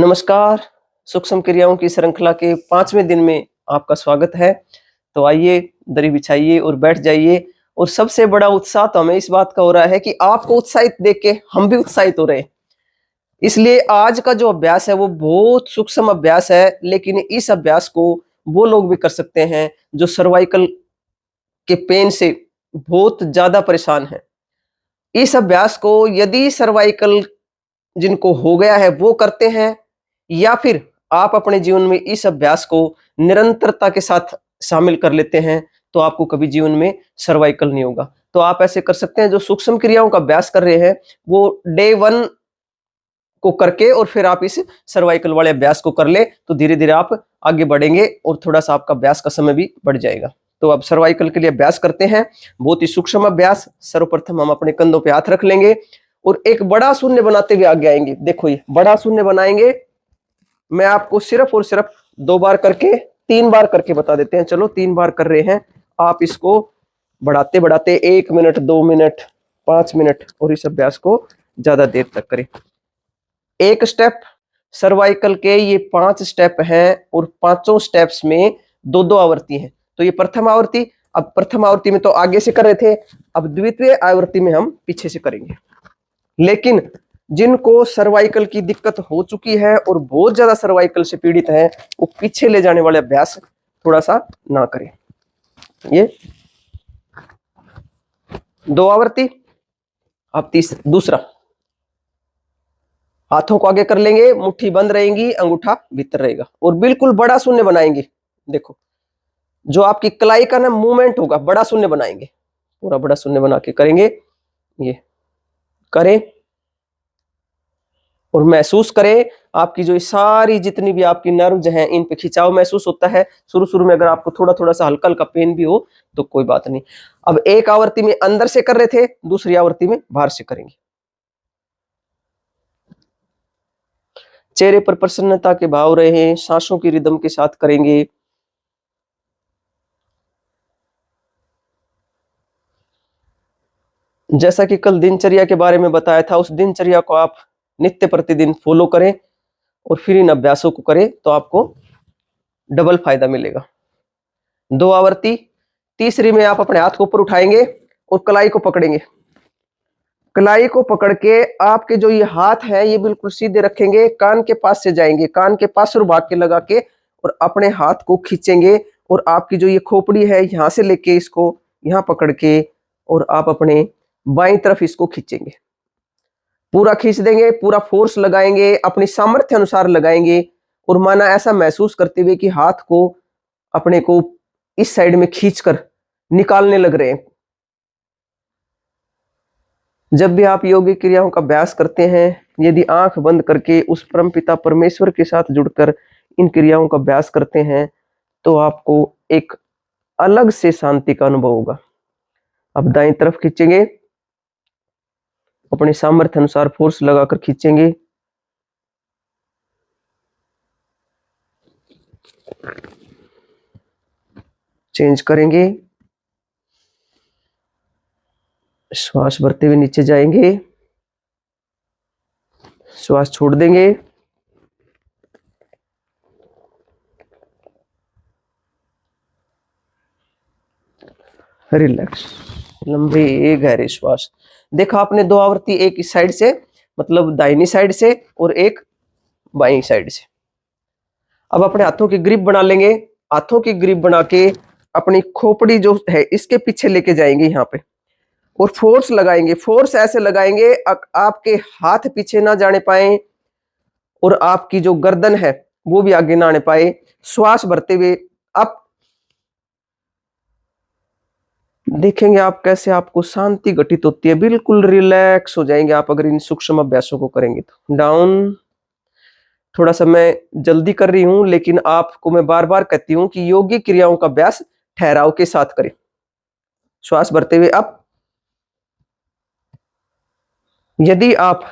नमस्कार। सूक्ष्म क्रियाओं की श्रृंखला के 5वें दिन में आपका स्वागत है। तो आइए, दरी बिछाइए और बैठ जाइए। और सबसे बड़ा उत्साह तो हमें इस बात का हो रहा है कि आपको उत्साहित देख के हम भी उत्साहित हो रहे हैं। इसलिए आज का जो अभ्यास है वो बहुत सूक्ष्म अभ्यास है, लेकिन इस अभ्यास को वो लोग भी कर सकते हैं जो सर्वाइकल के पेन से बहुत ज्यादा परेशान है। इस अभ्यास को यदि सर्वाइकल जिनको हो गया है वो करते हैं, या फिर आप अपने जीवन में इस अभ्यास को निरंतरता के साथ शामिल कर लेते हैं, तो आपको कभी जीवन में सर्वाइकल नहीं होगा। तो आप ऐसे कर सकते हैं, जो सूक्ष्म क्रियाओं का अभ्यास कर रहे हैं वो डे 1 को करके और फिर आप इस सर्वाइकल वाले अभ्यास को कर ले, तो धीरे धीरे आप आगे बढ़ेंगे और थोड़ा सा आपका अभ्यास का समय भी बढ़ जाएगा। तो अब सर्वाइकल के लिए अभ्यास करते हैं, बहुत ही सूक्ष्म अभ्यास। सर्वप्रथम हम अपने कंधों पे हाथ रख लेंगे और एक बड़ा शून्य बनाते हुए आगे आएंगे। देखो, ये बड़ा शून्य बनाएंगे। मैं आपको सिर्फ और सिर्फ 2 बार करके 3 बार करके बता देते हैं। चलो 3 बार कर रहे हैं। आप इसको बढ़ाते बढ़ाते 1 मिनट, 2 मिनट, 5 मिनट और इस अभ्यास को ज्यादा देर तक करें। एक स्टेप सर्वाइकल के ये 5 स्टेप हैं और पांचों स्टेप्स में 2-2 आवृत्ति है। तो ये प्रथम आवृत्ति। अब प्रथम आवृत्ति में तो आगे से कर रहे थे, अब द्वितीय आवृत्ति में हम पीछे से करेंगे। लेकिन जिनको सर्वाइकल की दिक्कत हो चुकी है और बहुत ज्यादा सर्वाइकल से पीड़ित है, वो पीछे ले जाने वाले अभ्यास थोड़ा सा ना करें। ये 2 आवृत्ति। अब दूसरा, हाथों को आगे कर लेंगे, मुट्ठी बंद रहेगी, अंगूठा भीतर रहेगा और बिल्कुल बड़ा शून्य बनाएंगे। देखो, जो आपकी कलाई का ना मूवमेंट होगा, बड़ा शून्य बनाएंगे, पूरा बड़ा शून्य बना के करेंगे। ये करें और महसूस करें आपकी जो सारी जितनी भी आपकी नर्व्स हैं, इन पे खिंचाव महसूस होता है। शुरू शुरू में अगर आपको थोड़ा थोड़ा सा हल्का हल्का पेन भी हो तो कोई बात नहीं। अब एक आवृत्ति में अंदर से कर रहे थे, दूसरी आवृत्ति में बाहर से करेंगे। चेहरे पर प्रसन्नता के भाव रहे, सांसों की रिदम के साथ करेंगे। जैसा कि कल दिनचर्या के बारे में बताया था, उस दिनचर्या को आप नित्य प्रतिदिन फॉलो करें और फिर इन अभ्यासों को करें तो आपको डबल फायदा मिलेगा। 2 आवृत्ति। तीसरी में आप अपने हाथ को ऊपर उठाएंगे और कलाई को पकड़ेंगे। कलाई को पकड़ के आपके जो ये हाथ है ये बिल्कुल सीधे रखेंगे, कान के पास से जाएंगे, कान के पास और भाग के लगा के और अपने हाथ को खींचेंगे और आपकी जो ये खोपड़ी है यहां से लेके इसको यहां पकड़ के और आप अपने बाईं तरफ इसको खींचेंगे। पूरा खींच देंगे, पूरा फोर्स लगाएंगे, अपनी सामर्थ्य अनुसार लगाएंगे और माना ऐसा महसूस करते हुए कि हाथ को अपने को इस साइड में खींचकर निकालने लग रहे हैं। जब भी आप योगिक क्रियाओं का अभ्यास करते हैं, यदि आंख बंद करके उस परमपिता परमेश्वर के साथ जुड़कर इन क्रियाओं का अभ्यास करते हैं, तो आपको एक अलग से शांति का अनुभव होगा। अब दाईं तरफ खींचेंगे, अपने सामर्थ्य अनुसार फोर्स लगाकर खींचेंगे। चेंज करेंगे, श्वास भरते हुए नीचे जाएंगे, श्वास छोड़ देंगे, रिलैक्स, लंबे गहरे श्वास। देखा आपने 2 आवृत्ति, एक इस साइड से मतलब दाहिनी साइड से और एक बाईं साइड से। अब अपने हाथों की ग्रिप बना लेंगे। हाथों की ग्रिप बना के अपनी खोपड़ी जो है इसके पीछे लेके जाएंगे यहाँ पे और फोर्स लगाएंगे। फोर्स ऐसे लगाएंगे आपके हाथ पीछे ना जाने पाए और आपकी जो गर्दन है वो भी आगे ना आने पाए। श्वास भरते हुए आप देखेंगे आप कैसे आपको शांति घटित होती है, बिल्कुल रिलैक्स हो जाएंगे आप अगर इन सूक्ष्म अभ्यासों को करेंगे तो। डाउन। थोड़ा सा मैं जल्दी कर रही हूं, लेकिन आपको मैं बार बार कहती हूं कि योगिक क्रियाओं का अभ्यास ठहराव के साथ करें। श्वास भरते हुए अप। यदि आप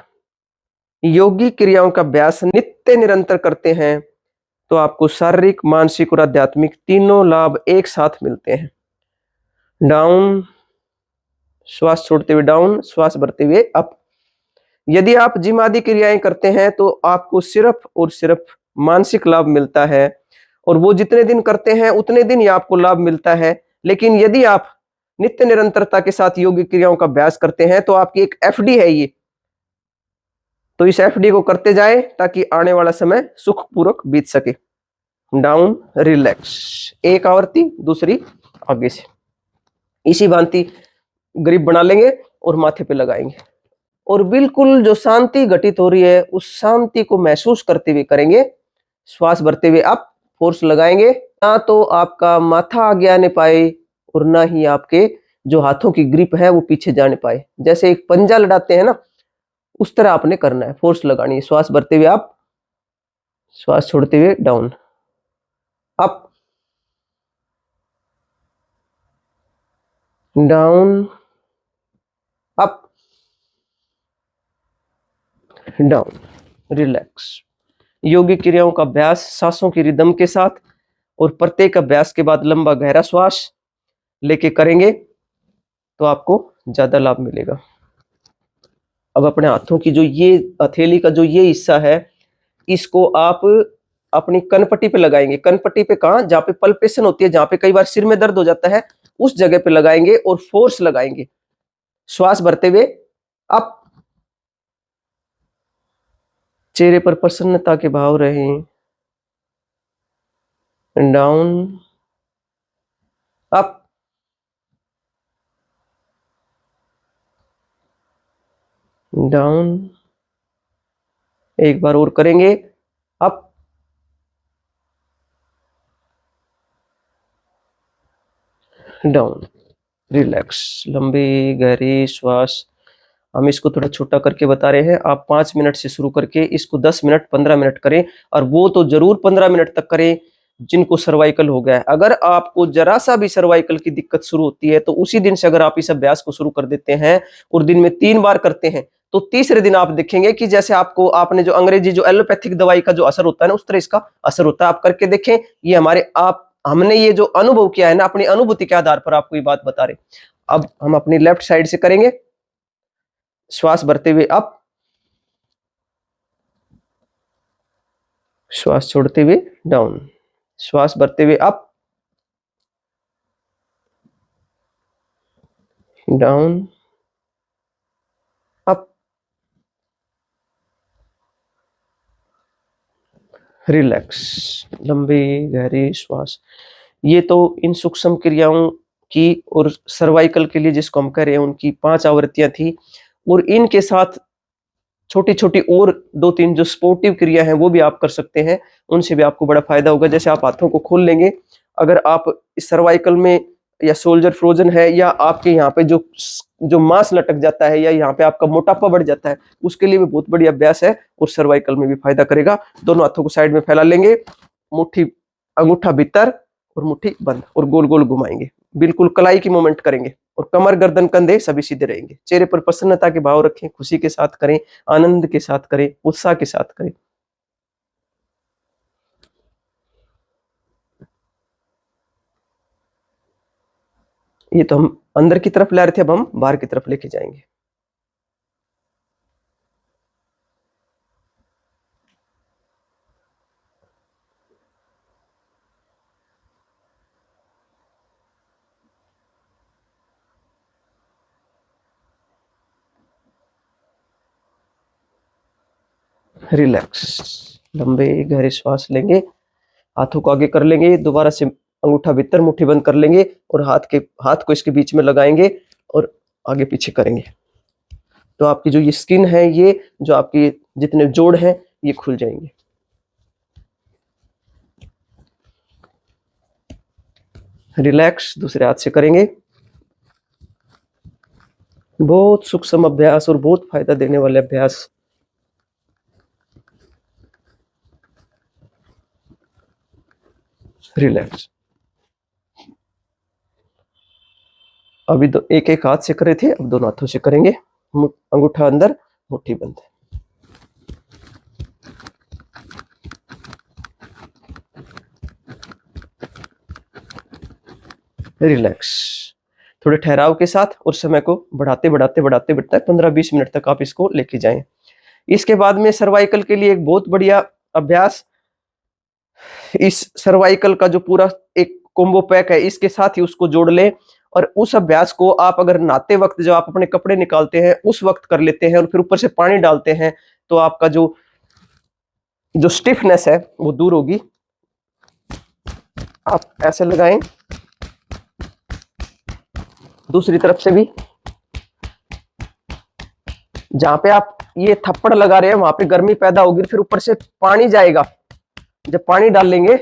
योगिक क्रियाओं का अभ्यास नित्य निरंतर करते हैं तो आपको शारीरिक, मानसिक और आध्यात्मिक तीनों लाभ एक साथ मिलते हैं। डाउन, श्वास छोड़ते हुए डाउन, श्वास भरते हुए अप। यदि आप जिम आदि क्रियाएं करते हैं तो आपको सिर्फ और सिर्फ मानसिक लाभ मिलता है, और वो जितने दिन करते हैं उतने दिन ही आपको लाभ मिलता है। लेकिन यदि आप नित्य निरंतरता के साथ योगिक क्रियाओं का अभ्यास करते हैं तो आपकी एक एफडी है ये, तो इस एफडी को करते जाएं ताकि आने वाला समय सुखपूर्वक बीत सके। डाउन, रिलैक्स, एक आवृत्ति दूसरी आगे से, इसी भांति ग्रिप बना लेंगे और माथे पे लगाएंगे, और बिल्कुल जो शांति घटित हो रही है उस शांति को महसूस करते हुए करेंगे। श्वास भरते हुए आप फोर्स लगाएंगे, ना तो आपका माथा आगे आने पाए और ना ही आपके जो हाथों की ग्रिप है वो पीछे जाने पाए। जैसे एक पंजा लड़ाते हैं ना, उस तरह आपने करना है, फोर्स लगानी है। श्वास भरते हुए आप, श्वास छोड़ते हुए down, up, down, up, down, relax. योगिक क्रियाओं का अभ्यास सांसों की रिदम के साथ और प्रत्येक अभ्यास के बाद लंबा गहरा श्वास लेके करेंगे तो आपको ज्यादा लाभ मिलेगा। अब अपने हाथों की जो ये हथेली का जो ये हिस्सा है, इसको आप अपनी कनपट्टी पे लगाएंगे। कनपट्टी पे कहां? जहां पे पल्पेशन होती है, जहां पे कई बार सिर में दर्द हो जाता है, उस जगह पे लगाएंगे और फोर्स लगाएंगे। श्वास भरते हुए अप, चेहरे पर प्रसन्नता के भाव रहें, डाउन, अप, डाउन, एक बार और करेंगे, अप, डाउन, रिलैक्स। लंबे गहरे श्वास। हम इसको थोड़ा छोटा करके बता रहे हैं। आप 5 मिनट से शुरू करके इसको 10 मिनट 15 मिनट करें, और वो तो जरूर 15 मिनट तक करें जिनको सर्वाइकल हो गया है। अगर आपको जरा सा भी सर्वाइकल की दिक्कत शुरू होती है तो उसी दिन से अगर आप इस अभ्यास को शुरू कर देते हैं और दिन में 3 बार करते हैं तो तीसरे दिन आप देखेंगे कि जैसे आपने जो अंग्रेजी जो एलोपैथिक दवाई का जो असर होता है ना, उस तरह इसका असर होता है। आप करके देखें। ये हमने ये जो अनुभव किया है ना, अपनी अनुभूति के आधार पर आपको ये बात बता रहे। अब हम अपनी लेफ्ट साइड से करेंगे। श्वास भरते हुए अप, श्वास छोड़ते हुए डाउन, श्वास भरते हुए अप, डाउन, अप, रिलैक्स। लंबे गहरे श्वास। ये तो इन सूक्ष्म क्रियाओं की और सर्वाइकल के लिए जिसको हम कह रहे हैं उनकी 5 आवृत्तियां थी, और इनके साथ छोटी छोटी और 2-3 जो स्पोर्टिव क्रिया हैं वो भी आप कर सकते हैं। उनसे भी आपको बड़ा फायदा होगा। जैसे आप हाथों को खोल लेंगे, अगर आप सर्वाइकल में या शोल्डर फ्रोजन है, या आपके यहाँ पे जो मांस लटक जाता है, या यहाँ पे आपका मोटापा बढ़ जाता है, उसके लिए भी बहुत बढ़िया अभ्यास है और सर्वाइकल में भी फायदा करेगा। दोनों हाथों को साइड में फैला लेंगे, मुट्ठी, अंगूठा भीतर और मुट्ठी बंद, और गोल गोल घुमाएंगे। बिल्कुल कलाई की मूवमेंट करेंगे, और कमर, गर्दन, कंधे सभी सीधे रहेंगे। चेहरे पर प्रसन्नता के भाव रखें, खुशी के साथ करें, आनंद के साथ करें, उत्साह के साथ करें। ये तो हम अंदर की तरफ ला रहे थे, अब हम बाहर की तरफ लेके जाएंगे। रिलैक्स। लंबे गहरे श्वास लेंगे, हाथों को आगे कर लेंगे, दोबारा से अंगूठा भीतर, मुट्ठी बंद कर लेंगे, और हाथ को इसके बीच में लगाएंगे और आगे पीछे करेंगे। तो आपकी जो ये स्किन है, ये जो आपकी जितने जोड़ हैं ये खुल जाएंगे। रिलैक्स। दूसरे हाथ से करेंगे। बहुत सूक्ष्म अभ्यास और बहुत फायदा देने वाले अभ्यास। रिलैक्स। अभी तो एक एक हाथ से करे थे, अब दोनों हाथों से करेंगे। अंगूठा अंदर, मुट्ठी बंद। रिलैक्स। थोड़े ठहराव के साथ और समय को बढ़ाते बढ़ाते बढ़ाते बढ़ाते 15-20 मिनट तक आप इसको लेके जाएं। इसके बाद में सर्वाइकल के लिए एक बहुत बढ़िया अभ्यास, इस सर्वाइकल का जो पूरा एक कॉम्बो पैक है इसके साथ ही उसको जोड़ ले, और उस अभ्यास को आप अगर नहाते वक्त जब आप अपने कपड़े निकालते हैं उस वक्त कर लेते हैं और फिर ऊपर से पानी डालते हैं, तो आपका जो स्टिफनेस है वो दूर होगी। आप ऐसे लगाएं, दूसरी तरफ से भी जहां पे आप ये थप्पड़ लगा रहे हैं वहां पे गर्मी पैदा होगी, फिर ऊपर से पानी जाएगा, जब पानी डाल लेंगे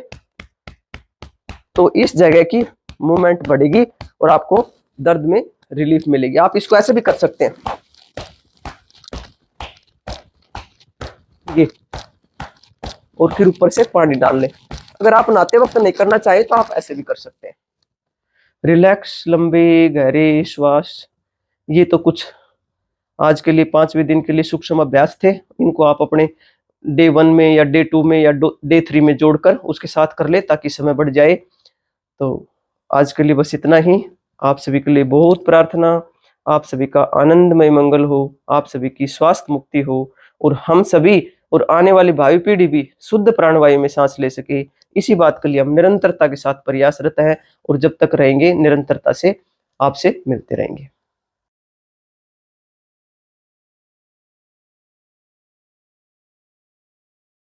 तो इस जगह की मूवमेंट बढ़ेगी और आपको दर्द में रिलीफ मिलेगी। आप इसको ऐसे भी कर सकते हैं, ये, और फिर ऊपर से पानी डाल लें। अगर आप नहाते वक्त नहीं करना चाहे तो आप ऐसे भी कर सकते हैं। रिलैक्स, लंबे गहरे श्वास, ये तो कुछ आज के लिए 5वें दिन के लिए सूक्ष्म अभ्यास थे। इनको आप अपने डे 1 में या डे 2 में या डे 3 में जोड़कर उसके साथ कर ले ताकि समय बढ़ जाए। तो आज के लिए बस इतना ही। आप सभी के लिए बहुत प्रार्थना, आप सभी का आनंदमय मंगल हो, आप सभी की स्वास्थ्य मुक्ति हो, और हम सभी और आने वाली भावी पीढ़ी भी शुद्ध प्राणवायु में सांस ले सके। इसी बात के लिए हम निरंतरता के साथ प्रयासरत हैं और जब तक रहेंगे निरंतरता से आपसे मिलते रहेंगे।